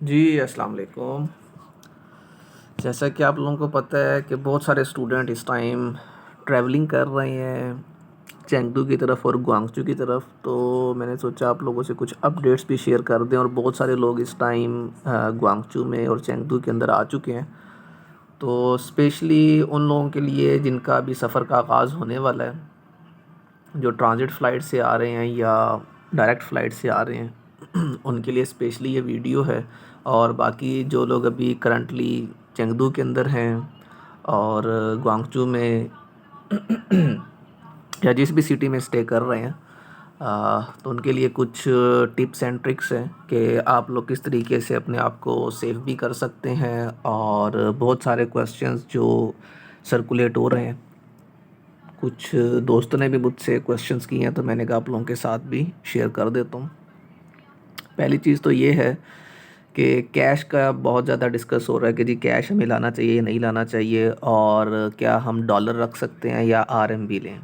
जी, अस्सलाम वालेकुम। जैसा कि आप लोगों को पता है कि बहुत सारे स्टूडेंट इस टाइम ट्रैवलिंग कर रहे हैं चेंगडू की तरफ और गुआंगचू की तरफ। तो मैंने सोचा आप लोगों से कुछ अपडेट्स भी शेयर कर दें, और बहुत सारे लोग इस टाइम गुआंगचू में और चेंगडू के अंदर आ चुके हैं। तो स्पेशली उन लोगों के लिए जिनका अभी सफ़र का आगाज़ होने वाला है, जो ट्रांजिट फ़्लाइट से आ रहे हैं या डायरेक्ट फ़्लाइट से आ रहे हैं उनके लिए स्पेशली ये वीडियो है। और बाकी जो लोग अभी करंटली चेंगडू के अंदर हैं और गुआंगचू में या जिस भी सिटी में स्टे कर रहे हैं, तो उनके लिए कुछ टिप्स एंड ट्रिक्स हैं कि आप लोग किस तरीके से अपने आप को सेफ भी कर सकते हैं। और बहुत सारे क्वेश्चंस जो सर्कुलेट हो रहे हैं, कुछ दोस्तों ने भी मुझसे क्वेश्चंस किए हैं, तो मैंने कहा आप लोगों के साथ भी शेयर कर देता हूँ। पहली चीज़ तो ये है कि कैश का बहुत ज़्यादा डिस्कस हो रहा है कि जी कैश हमें लाना चाहिए या नहीं लाना चाहिए, और क्या हम डॉलर रख सकते हैं या आरएमबी लें।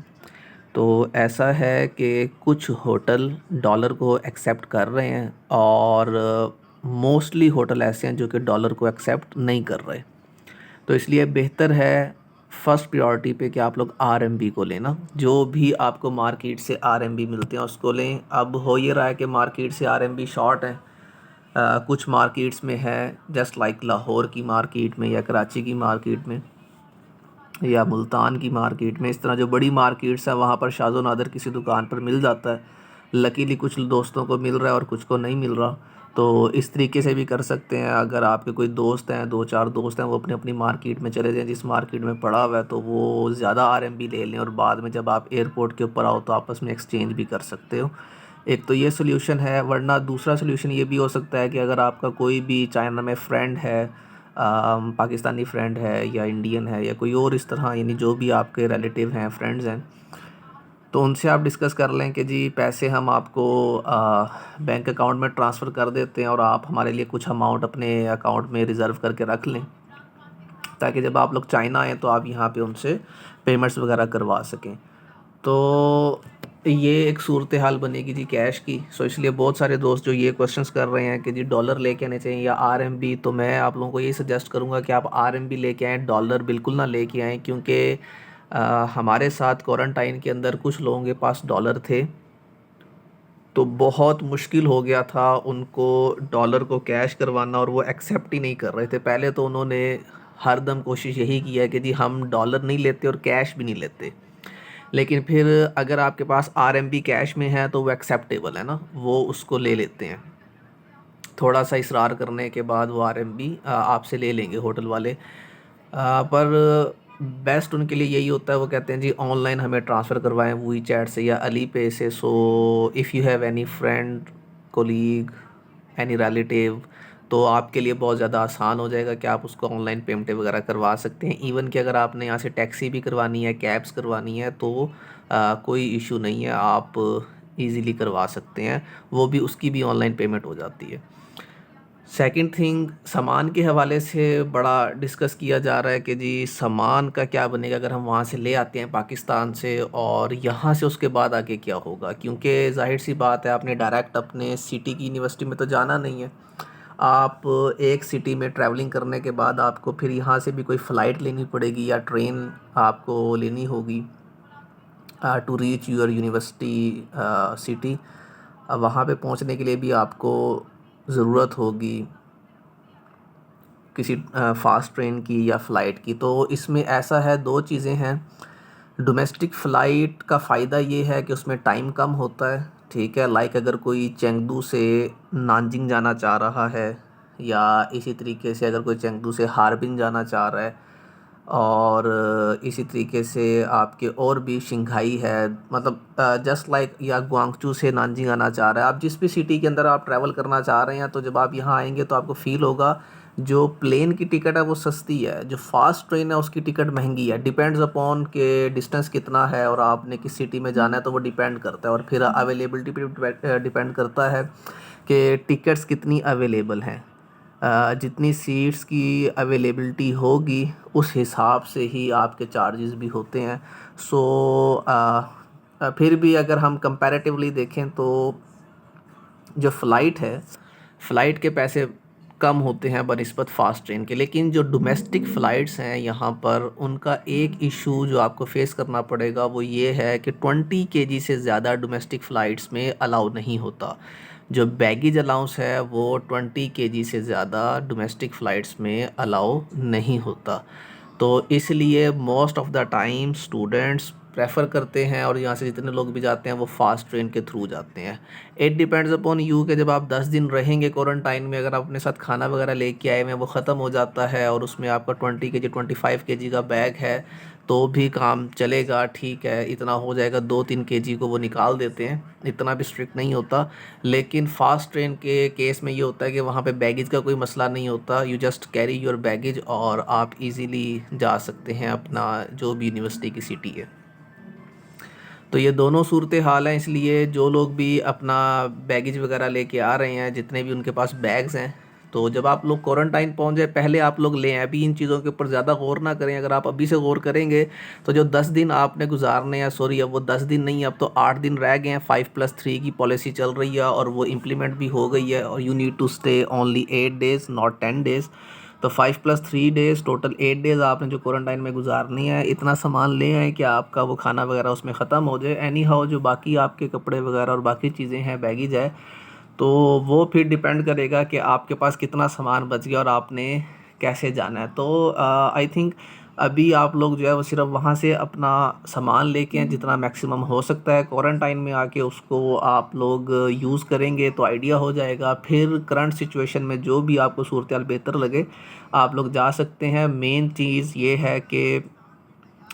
तो ऐसा है कि कुछ होटल डॉलर को एक्सेप्ट कर रहे हैं, और मोस्टली होटल ऐसे हैं जो कि डॉलर को एक्सेप्ट नहीं कर रहे। तो इसलिए बेहतर है फर्स्ट प्रायोरिटी पे कि आप लोग आरएमबी को लेना। जो भी आपको मार्केट से आरएमबी मिलते हैं उसको लें। अब हो ये रहा है कि मार्केट से आरएमबी शॉर्ट है। कुछ मार्केट्स में है, जस्ट लाइक लाहौर की मार्केट में या कराची की मार्केट में या मुल्तान की मार्केट में। इस तरह जो बड़ी मार्केट्स हैं वहाँ पर शाज़ो नादर किसी दुकान पर मिल जाता है। लकीली कुछ दोस्तों को मिल रहा है और कुछ को नहीं मिल रहा। तो इस तरीके से भी कर सकते हैं। अगर आपके कोई दोस्त हैं, दो चार दोस्त हैं, वो अपनी अपनी मार्केट में चले जाएँ जिस मार्केट में पड़ा हुआ है, तो वो ज़्यादा आरएमबी ले लें और बाद में जब आप एयरपोर्ट के ऊपर आओ तो आपस में एक्सचेंज भी कर सकते हो। एक तो ये सोल्यूशन है। वरना दूसरा सोल्यूशन ये भी हो सकता है कि अगर आपका कोई भी चाइना में फ्रेंड है, पाकिस्तानी फ्रेंड है या इंडियन है या कोई और इस तरह, यानी जो भी आपके रिलेटिव हैं, फ्रेंड्स हैं, तो उनसे आप डिस्कस कर लें कि जी पैसे हम आपको बैंक अकाउंट में ट्रांसफ़र कर देते हैं और आप हमारे लिए कुछ अमाउंट अपने अकाउंट में रिज़र्व करके रख लें, ताकि जब आप लोग चाइना आएँ तो आप यहाँ पे उनसे पेमेंट्स वगैरह करवा सकें। तो ये एक सूरत हाल बनेगी जी कैश की। सो इसलिए बहुत सारे दोस्त जो ये क्वेश्चंस कर रहे हैं कि जी डॉलर लेके आने चाहिए या आरएमबी, तो मैं आप लोगों को यही सजेस्ट करूंगा कि आप आरएमबी लेके आएँ, डॉलर बिल्कुल ना लेके आएँ। क्योंकि हमारे साथ क्वारंटाइन के अंदर कुछ लोगों के पास डॉलर थे, तो बहुत मुश्किल हो गया था उनको डॉलर को कैश करवाना, और वो एक्सेप्ट ही नहीं कर रहे थे। पहले तो उन्होंने हर दम कोशिश यही की है कि जी हम डॉलर नहीं लेते और कैश भी नहीं लेते। लेकिन फिर अगर आपके पास आरएमबी कैश में है तो वो एक्सेप्टेबल है ना, वो उसको ले लेते हैं। थोड़ा सा इसरार करने के बाद वो आरएमबी आपसे ले लेंगे होटल वाले। पर बेस्ट उनके लिए यही होता है, वो कहते हैं जी ऑनलाइन हमें ट्रांसफ़र करवाएं वी चैट से या अली पे से। So if you have any friend, colleague, any relative, तो आपके लिए बहुत ज़्यादा आसान हो जाएगा कि आप उसको ऑनलाइन पेमेंट वगैरह करवा सकते हैं। इवन कि अगर आपने यहाँ से टैक्सी भी करवानी है, कैब्स करवानी है, तो कोई इशू नहीं है, आप इजीली करवा सकते हैं। वो भी, उसकी भी ऑनलाइन पेमेंट हो जाती है। सेकंड थिंग, सामान के हवाले से बड़ा डिस्कस किया जा रहा है कि जी सामान का क्या बनेगा अगर हम वहाँ से ले आते हैं पाकिस्तान से, और यहाँ से उसके बाद आगे क्या होगा। क्योंकि जाहिर सी बात है, आपने डायरेक्ट अपने सिटी की यूनिवर्सिटी में तो जाना नहीं है। आप एक सिटी में ट्रैवलिंग करने के बाद आपको फिर यहाँ से भी कोई फ़्लाइट लेनी पड़ेगी या ट्रेन आपको लेनी होगी to reach your university city. वहाँ पे पहुँचने के लिए भी आपको ज़रूरत होगी किसी फ़ास्ट ट्रेन की या फ़्लाइट की। तो इसमें ऐसा है, दो चीज़ें हैं। डोमेस्टिक फ़्लाइट का फ़ायदा ये है कि उसमें टाइम कम होता है, ठीक है। लाइक अगर कोई चेंगडू से नानजिंग जाना चाह रहा है, या इसी तरीके से अगर कोई चेंगडू से हार्बिन जाना चाह रहा है, और इसी तरीके से आपके और भी शंघाई है, मतलब जस्ट लाइक, या गुआंगचू से नानजिंग आना चाह रहा है। आप जिस भी सिटी के अंदर आप ट्रैवल करना चाह रहे हैं, तो जब आप यहाँ आएंगे तो आपको फ़ील होगा जो प्लेन की टिकट है वो सस्ती है, जो फास्ट ट्रेन है उसकी टिकट महंगी है। डिपेंड्स अपॉन के डिस्टेंस कितना है और आपने किस सिटी में जाना है, तो वो डिपेंड करता है। और फिर अवेलेबिलिटी पे डिपेंड करता है कि टिकट्स कितनी अवेलेबल हैं। जितनी सीट्स की अवेलेबिलिटी होगी उस हिसाब से ही आपके चार्जेस भी होते हैं। सो फिर भी अगर हम कंपैरेटिवली देखें तो जो फ़्लाइट है, फ़्लाइट के पैसे कम होते हैं बनिस्बत फ़ास्ट ट्रेन के। लेकिन जो डोमेस्टिक फ़्लाइट्स हैं यहाँ पर, उनका एक इशू जो आपको फेस करना पड़ेगा वो ये है कि 20 केजी से ज़्यादा डोमेस्टिक फ़्लाइट्स में अलाउ नहीं होता। जो बैगेज अलाउंस है वो 20 केजी से ज़्यादा डोमेस्टिक फ़्लाइट्स में अलाउ नहीं होता। तो इसलिए most of the time students prefer करते हैं, और यहाँ से जितने लोग भी जाते हैं वो फ़ास्ट ट्रेन के थ्रू जाते हैं। इट डिपेंड्स अपॉन यू कि जब आप 10 दिन रहेंगे क्वारंटाइन में, अगर आप अपने साथ खाना वगैरह लेके आए हुए हैं वो ख़त्म हो जाता है, और उसमें आपका 20 केजी 25 केजी का बैग है तो भी काम चलेगा, ठीक है, इतना हो जाएगा। 2-3 केजी को वो निकाल देते हैं, इतना भी स्ट्रिक्ट नहीं होता। लेकिन फ़ास्ट ट्रेन के केस में ये होता है कि वहाँ पे बैगेज का कोई मसला नहीं होता। You just carry your baggage और आप इजीली जा सकते हैं अपना जो भी यूनिवर्सिटी की सिटी है। तो ये दोनों सूरत हाल हैं, इसलिए जो लोग भी अपना बैगेज वगैरह लेके आ रहे हैं, जितने भी उनके पास बैग्स हैं, तो जब आप लोग क्वारंटाइन पहुंच जाए पहले आप लोग लें। अभी इन चीज़ों के ऊपर ज़्यादा गौर ना करें। अगर आप अभी से गौर करेंगे तो जो 10 दिन आपने गुजारने हैं, सॉरी अब वो 10 दिन नहीं, अब तो 8 दिन रह गए हैं। 5+3 की पॉलिसी चल रही है और वो इम्प्लीमेंट भी हो गई है, और you need to stay only 8 days not 10 days. तो 5+3 डेज़ टोटल 8 डेज़ आपने जो क्वारंटाइन में गुजारनी है। इतना सामान ले आए कि आपका वो खाना वगैरह उसमें ख़त्म हो जाए। एनी हाउ जो बाकी आपके कपड़े वगैरह और बाकी चीज़ें हैं, बैगेज है, तो वो फिर डिपेंड करेगा कि आपके पास कितना सामान बच गया और आपने कैसे जाना है। तो आई थिंक अभी आप लोग जो है वो सिर्फ वहाँ से अपना सामान लेके हैं, जितना मैक्सिमम हो सकता है क्वारंटाइन में आके उसको आप लोग यूज़ करेंगे तो आइडिया हो जाएगा। फिर करंट सिचुएशन में जो भी आपको सूरत हाल बेहतर लगे आप लोग जा सकते हैं। मेन चीज़ ये है कि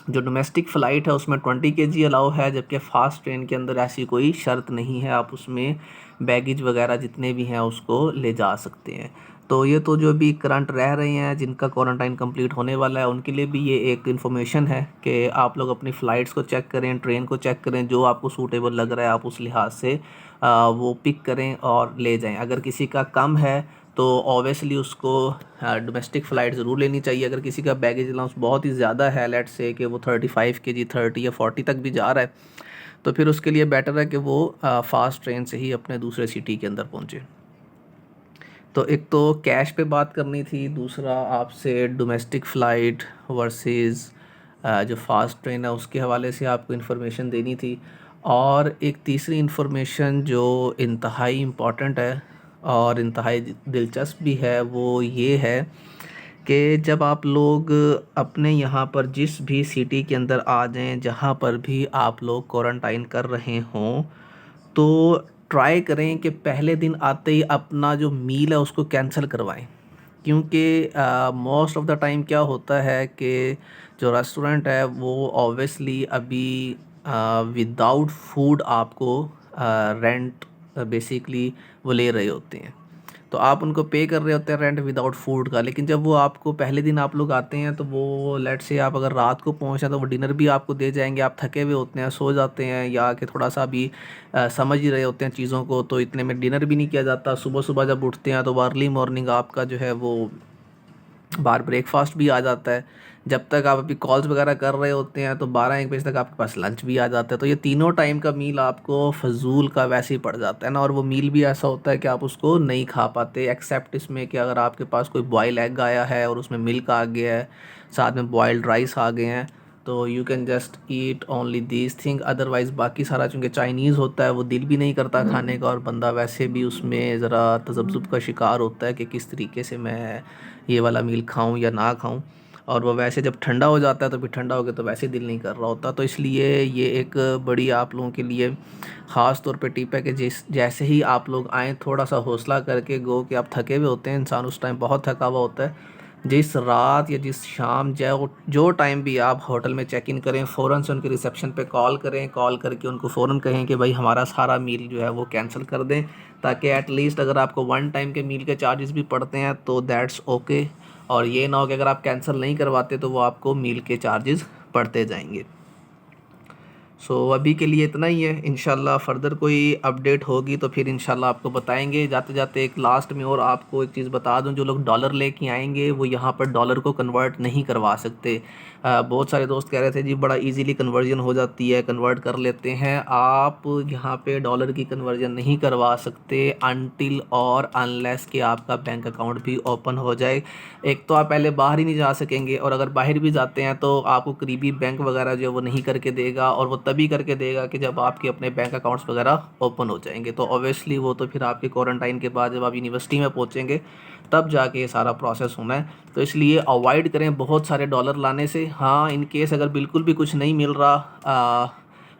जो डोमेस्टिक फ़्लाइट है उसमें 20 केजी अलाउ है, जबकि फ़ास्ट ट्रेन के अंदर ऐसी कोई शर्त नहीं है। आप उसमें बैगेज वगैरह जितने भी हैं उसको ले जा सकते हैं। तो ये तो जो भी करंट रह रहे हैं, जिनका क्वारंटाइन कंप्लीट होने वाला है, उनके लिए भी ये एक इन्फॉर्मेशन है कि आप लोग अपनी फ़्लाइट्स को चेक करें, ट्रेन को चेक करें, जो आपको सूटेबल लग रहा है आप उस लिहाज से वो पिक करें और ले जाएं। अगर किसी का कम है तो ऑब्वियसली उसको डोमेस्टिक फ़्लाइट ज़रूर लेनी चाहिए। अगर किसी का बैगेज अलाउंस बहुत ही ज़्यादा है, लेट्स से कि वो 35 केजी 30 या 40 तक भी जा रहा है, तो फिर उसके लिए बेटर है कि वो फ़ास्ट ट्रेन से ही अपने दूसरे सिटी के अंदर पहुँचे। तो एक तो कैश पे बात करनी थी, दूसरा आपसे डोमेस्टिक फ़्लाइट वर्सेस जो फ़ास्ट ट्रेन है उसके हवाले से आपको इन्फॉर्मेशन देनी थी। और एक तीसरी इन्फॉर्मेशन जो इंतहाई इम्पॉर्टेंट है और इंतहाई दिलचस्प भी है, वो ये है कि जब आप लोग अपने यहाँ पर जिस भी सिटी के अंदर आ जाएं, जहाँ पर भी आप लोग क्वारंटाइन कर रहे हों, तो ट्राई करें कि पहले दिन आते ही अपना जो मील है उसको कैंसिल करवाएं। क्योंकि मोस्ट ऑफ़ द टाइम क्या होता है कि जो रेस्टोरेंट है वो ऑब्वियसली अभी विदाउट फूड आपको रेंट बेसिकली वो ले रहे होते हैं। तो आप उनको पे कर रहे होते हैं रेंट विदाउट फूड का। लेकिन जब वो आपको पहले दिन आप लोग आते हैं तो वो लेट्स से आप अगर रात को पहुंचे तो वो डिनर भी आपको दे जाएंगे। आप थके हुए होते हैं, सो जाते हैं, या कि थोड़ा सा भी समझ ही रहे होते हैं चीज़ों को, तो इतने में डिनर भी नहीं किया जाता। सुबह सुबह जब उठते हैं तो अर्ली मॉर्निंग आपका जो है वो बाहर ब्रेकफास्ट भी आ जाता है। जब तक आप अभी कॉल्स वगैरह कर रहे होते हैं तो 12-1 बजे तक आपके पास लंच भी आ जाता है। तो ये तीनों टाइम का मील आपको फ़जूल का वैसे ही पड़ जाता है ना। और वो मील भी ऐसा होता है कि आप उसको नहीं खा पाते, एक्सेप्ट इसमें कि अगर आपके पास कोई बॉयल एग आया है और उसमें मिल्क आ गया है, साथ में बॉयल्ड राइस आ गए हैं, तो you can just eat only these thing. Otherwise बाकी सारा चूँकि चाइनीज़ होता है वो दिल भी नहीं करता खाने का, और बंदा वैसे भी उसमें ज़रा तज़ब्ज़ुब का शिकार होता है कि किस तरीके से मैं ये वाला मील खाऊं या ना खाऊं। और वो वैसे जब ठंडा हो जाता है तो फिर ठंडा हो गया तो वैसे दिल नहीं कर रहा होता। तो इसलिए ये एक बड़ी आप लोगों के लिए ख़ास तौर पे टिप है कि जैसे ही आप लोग आएँ थोड़ा सा हौसला करके गो, कि आप थके हुए होते हैं, इंसान उस टाइम बहुत थका हुआ होता है। जिस रात या जिस शाम जो टाइम भी आप होटल में चेक इन करें, फ़ौरन से उनके रिसेप्शन पे कॉल करें। कॉल करके उनको फ़ौरन कहें कि भाई हमारा सारा मील जो है वो कैंसिल कर दें, ताकि एटलीस्ट अगर आपको वन टाइम के मील के चार्जेस भी पड़ते हैं तो दैट्स ओके। और ये ना हो कि अगर आप कैंसिल नहीं करवाते तो वो आपको मील के चार्जेस पड़ते जाएंगे। सो अभी के लिए इतना ही है। इंशाल्लाह फ़र्दर कोई अपडेट होगी तो फिर इंशाल्लाह आपको बताएंगे। जाते जाते एक लास्ट में और आपको एक चीज़ बता दूं, जो लोग डॉलर लेके आएंगे वो यहाँ पर डॉलर को कन्वर्ट नहीं करवा सकते। बहुत सारे दोस्त कह रहे थे जी बड़ा इजीली कन्वर्जन हो जाती है, कन्वर्ट कर लेते हैं। आप यहाँ पे डॉलर की कन्वर्जन नहीं करवा सकते अनटिल और अनलेस कि आपका बैंक अकाउंट भी ओपन हो जाए। एक तो आप पहले बाहर ही नहीं जा सकेंगे, और अगर बाहर भी जाते हैं तो आपको करीबी बैंक वगैरह जो है वो नहीं करके देगा, और वो तभी करके देगा कि जब आपके अपने बैंक अकाउंट्स वगैरह ओपन हो जाएंगे। तो ऑब्वियसली वो तो फिर आपके क्वारंटाइन के बाद जब आप यूनिवर्सिटी में पहुंचेंगे तब जाके ये सारा प्रोसेस होना है। तो इसलिए अवॉइड करें बहुत सारे डॉलर लाने से। हाँ, इन केस अगर बिल्कुल भी कुछ नहीं मिल रहा,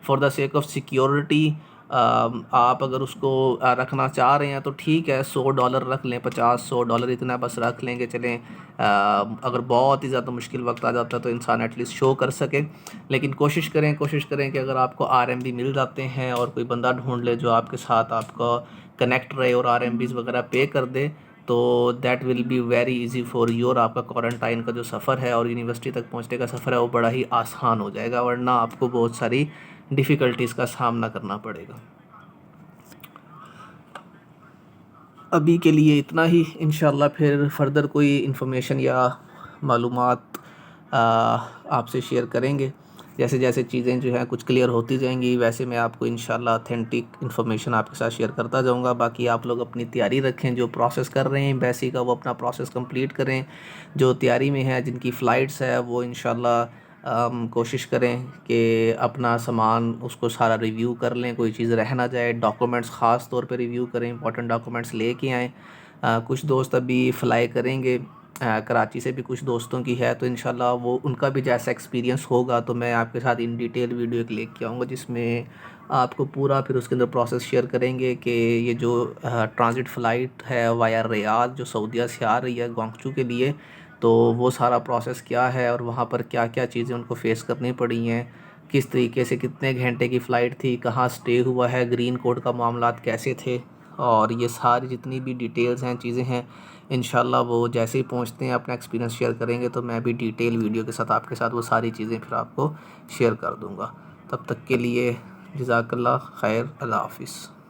for the sake of security आप अगर उसको रखना चाह रहे हैं तो ठीक है, $100 रख लें, 50-100 इतना बस रख लेंगे चलें। अगर बहुत ही ज़्यादा मुश्किल वक्त आ जाता है तो इंसान एटलीस्ट शो कर सके। लेकिन कोशिश करें कि अगर आपको RMB मिल जाते हैं और कोई बंदा ढूंढ ले जो आपके साथ आपका कनेक्ट रहे और RMBs वगैरह पे कर दे, तो that will be very easy for your. आपका क्वारंटाइन का जो सफ़र है और यूनिवर्सिटी तक पहुंचने का सफ़र है वो बड़ा ही आसान हो जाएगा, वरना आपको बहुत सारी डिफ़िकल्टीज़ का सामना करना पड़ेगा। अभी के लिए इतना ही। इंशाल्लाह फिर फ़र्दर कोई इन्फॉर्मेशन या मालूमात आपसे शेयर करेंगे। जैसे जैसे चीज़ें जो हैं कुछ क्लियर होती जाएंगी वैसे मैं आपको इंशाल्लाह ऑथेंटिक इन्फॉर्मेशन आपके साथ शेयर करता जाऊंगा। बाकी आप लोग अपनी तैयारी रखें, जो प्रोसेस कर रहे हैं एम्बेसी का वो अपना प्रोसेस कंप्लीट करें। जो तैयारी में है, जिनकी फ़्लाइट्स है, वो इंशाल्लाह कोशिश करें कि अपना सामान उसको सारा रिव्यू कर लें, कोई चीज़ रह ना जाए। डॉक्यूमेंट्स ख़ास तौर पे रिव्यू करें, इंपॉर्टेंट डॉक्यूमेंट्स लेके आएँ। कुछ दोस्त अभी फ़्लाई करेंगे, कराची से भी कुछ दोस्तों की है, तो इंशाल्लाह वो उनका भी जैसा एक्सपीरियंस होगा तो मैं आपके साथ इन डिटेल वीडियो एक लेके आऊँगा, जिसमें आपको पूरा फिर उसके अंदर प्रोसेस शेयर करेंगे कि ये जो ट्रांजिट फ़्लाइट है वाया रियाद जो सऊदीया से आ रही है ग्वांगचू के लिए, तो वो सारा प्रोसेस क्या है और वहाँ पर क्या क्या चीज़ें उनको फ़ेस करनी पड़ी हैं, किस तरीके से, कितने घंटे की फ़्लाइट थी, कहाँ स्टे हुआ है, ग्रीन कोड का मामलात कैसे थे, और ये सारी जितनी भी डिटेल्स हैं, चीज़ें हैं, इंशाल्लाह वो जैसे ही पहुँचते हैं अपना एक्सपीरियंस शेयर करेंगे तो मैं भी डिटेल वीडियो के साथ आपके साथ वो सारी चीज़ें फिर आपको शेयर कर दूँगा। तब तक के लिए जज़ाकल्लाह खैर, अल्लाह हाफ़िज़।